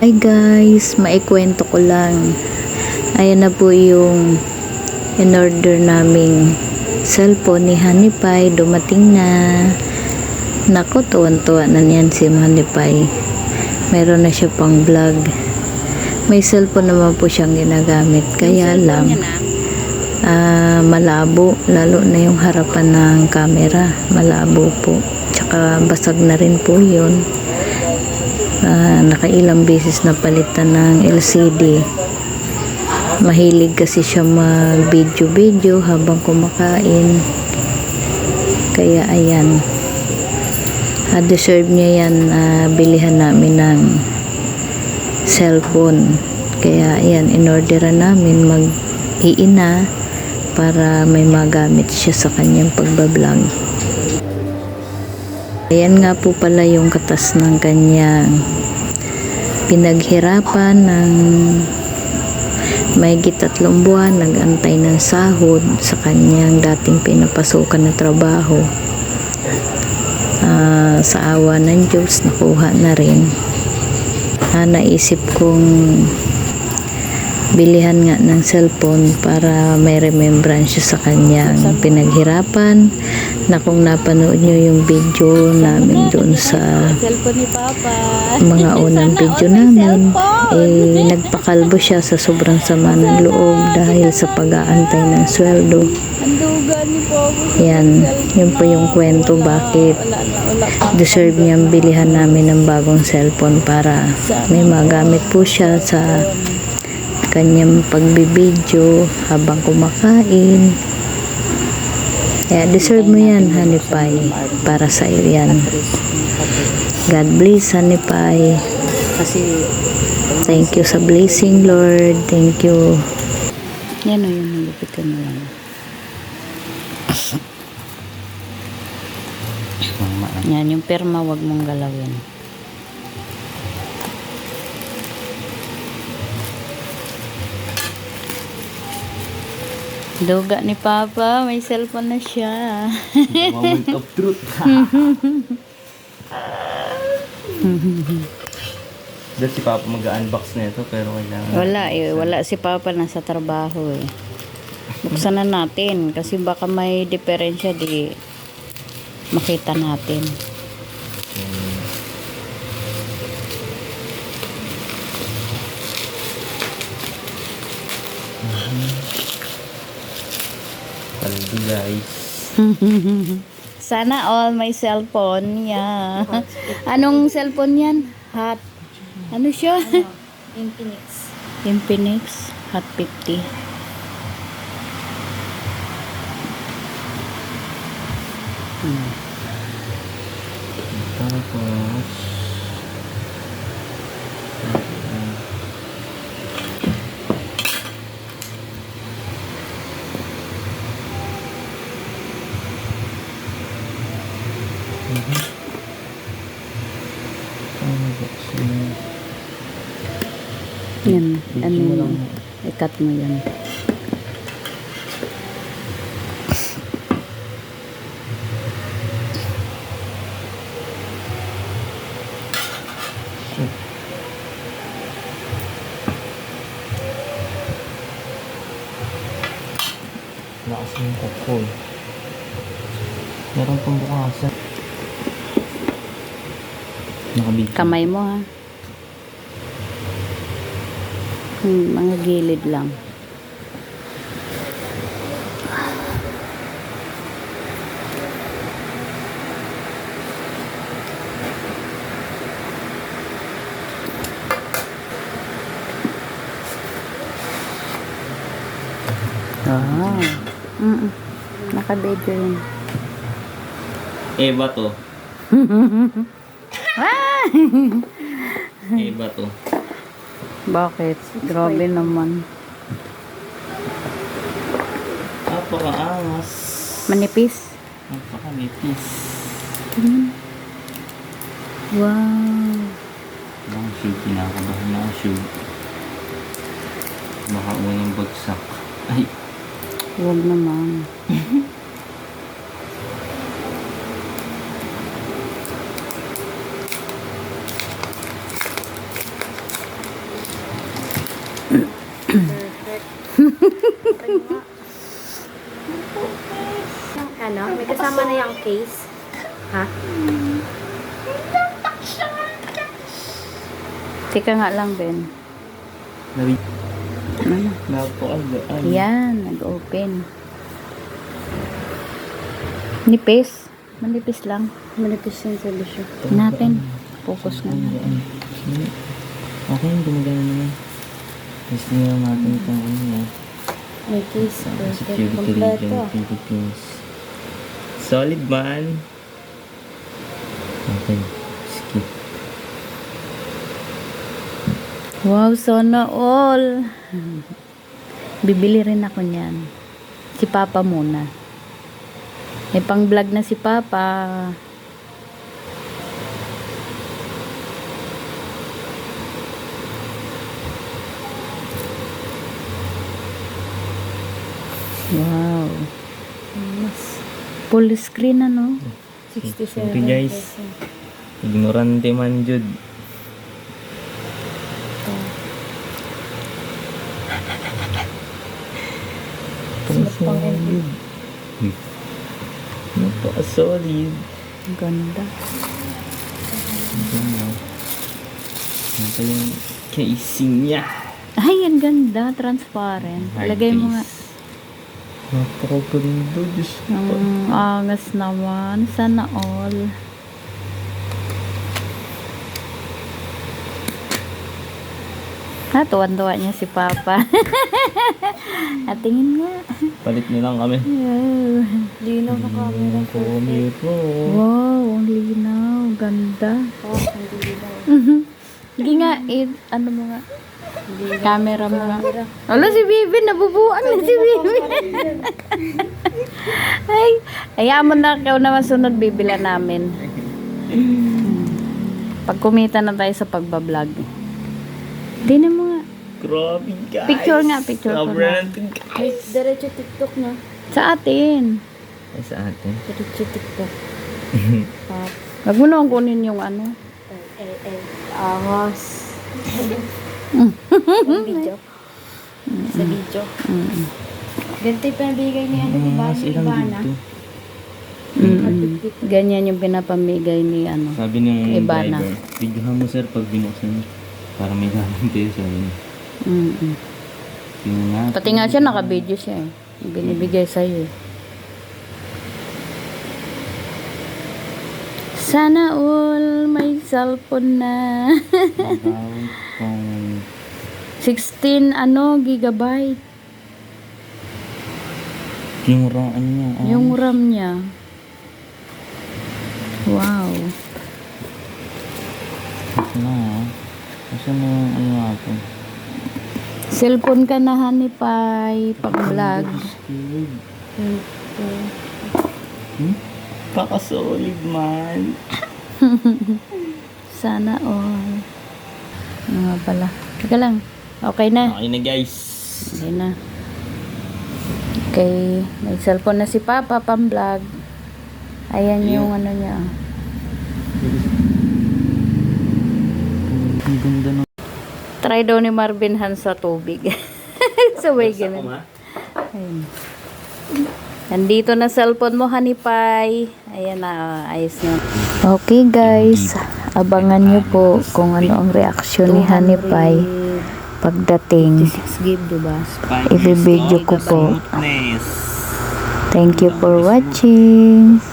Hi guys, maikwento ko lang. Ayan na po yung in-order naming cellphone ni Honey Pie. Dumating na. Nako, tuwan-tuwa na niyan si Honey Pie. Meron na siya pang vlog. May cellphone naman po siyang ginagamit. Kaya lang, malabo. Lalo na yung harapan ng camera. Malabo po. Tsaka basag na rin po yun. Nakailang beses na palitan ng LCD. Mahilig kasi siya mag video habang kumakain, kaya ayan, deserve niya yan. Bilihan namin ng cellphone, kaya ayan, inorderan namin mag-iina para may magamit siya sa kanyang pagbablog. Ayan nga po pala yung katas ng kanyang pinaghirapan ng mahigit 3 buwan, nag-antay ng sahod sa kanyang dating pinapasukan na trabaho. Sa awa ng Diyos, nakuha na rin. Naisip kong bilihan nga ng cellphone para may remembrance siya sa kanyang pinaghirapan. Na kung napanood nyo yung video namin doon sa mga unang video namin, nagpakalbo siya sa sobrang sama ng loob dahil sa pag-aantay ng sweldo. Yan, yun po yung kwento bakit deserve niyang bilihan namin ng bagong cellphone para may magamit po siya sa kanyang pagbibideo habang kumakain. Kaya deserve mo yan, Honey Pie. Para sa iyo yan. God bless, Honey Pie. Thank you sa blessing, Lord. Thank you. Yan o, yung nalupitan mo lang. Yan, yung perma, wag mong galawin. Duga ni Papa, may cellphone na siya. Moment of truth. Dahil si Papa mag-unbox na ito, pero kailangan... Wala si Papa nasa trabaho eh. Buksan na natin kasi baka may diferensya di makita natin. Paldo guys. Sana all may cellphone. Yeah. Anong cellphone yan? Hot. Ano siya? Infinix Hot 50. Tapos... Yan. Ano yun? I-cut mo yan. Lakas yung kapol. Meron pang bukasan. Nakabigyan. Kamay mo ha. Mga gilid lang. Naka-video yun. Eva to. Eva to. Bakit? Grabe naman. Napakaangas. Manipis? Napakanipis. Wow. Ang shoe, kinakabahan na ang shoe. Baka unang bagsak. Ay. Huwag naman. Ano? May kasama na yung case. Ha? Tika nga lang, Ben. Ano? Napakagaan. Yan, nag-open. Nipis. Manipis lang. Manipis yung solusyon. Natin. Focus nga natin. Okay, gumagana naman. Tapos nila natin itong ano yan. May case. Security Kompleto. Region Philippines. Solid man. Okay, skip. Wow, sana all. Bibili rin ako niyan. Si Papa muna. May pang-vlog na si Papa. Wow. Full screen ano? 67. Okay guys. Ignorante man jud. Solid. Napaka-solid. Ang ganda. Ito yung casing niya. Ay, ang ganda. Transparent. Hard Lagay mo nga. case. Napaka-ganda. Diyos ko. Ang angas naman. Sana all. Tuwan-tuwa niya si Papa. Tingin nga. Palit niyo lang kami. Yeah. Linaw na camera. Computer. Wow, ang linaw. Ganda. Hindi nga, ano mo nga. Camera mo nga. Wala si Bibi, nabubuan na si Bibi. Ay, hayaan mo na ikaw naman sunod bibila namin. Pag kumita na tayo sa pagbablog. Tingnan mo nga. Grabe guys. Picture nga, picture ko Sobrang na. guys. Diretso TikTok na. Sa atin. Ay, sa atin. Diretso TikTok. Wag mo naman kunin yung ano. Ahos. Sa video. Sa video. Ganito yung pinabigay niya. Ano, diba? Mas ilang Ivana. dito. Ganyan yung pinapamigay ni ano. Sabi ng Ivana. driver, bigyan mo sir pag binuksan para may gamit kayo sa inyo. Tingnan natin. Pati nga siya naka-video siya eh. Binibigay sa'yo eh. Sana all may cellphone na. About kung 16 gigabyte. yung RAM niya. Yung RAM niya. Wow. Ito na ha. Kasi na yung ano natin. Cellphone ka na hanipay pag-vlog. Kakasolid man. Sana all. Ano nga pala. Teka lang. Okay na. Okay na guys. Okay na. Okay. May cellphone na si Papa pang-vlog. Ayan yung ano niya. Ang ganda ng Try daw ni Marvin Hans sa tubig. So, way ganun. Ayun. Nandito na cellphone mo, Hanipay. Ayan na, ayos na. Okay guys, abangan nyo po kung ano ang reaksyon ni Hanipay pagdating. 6 gig, diba? I-video ko po. smoothness. Thank you for watching.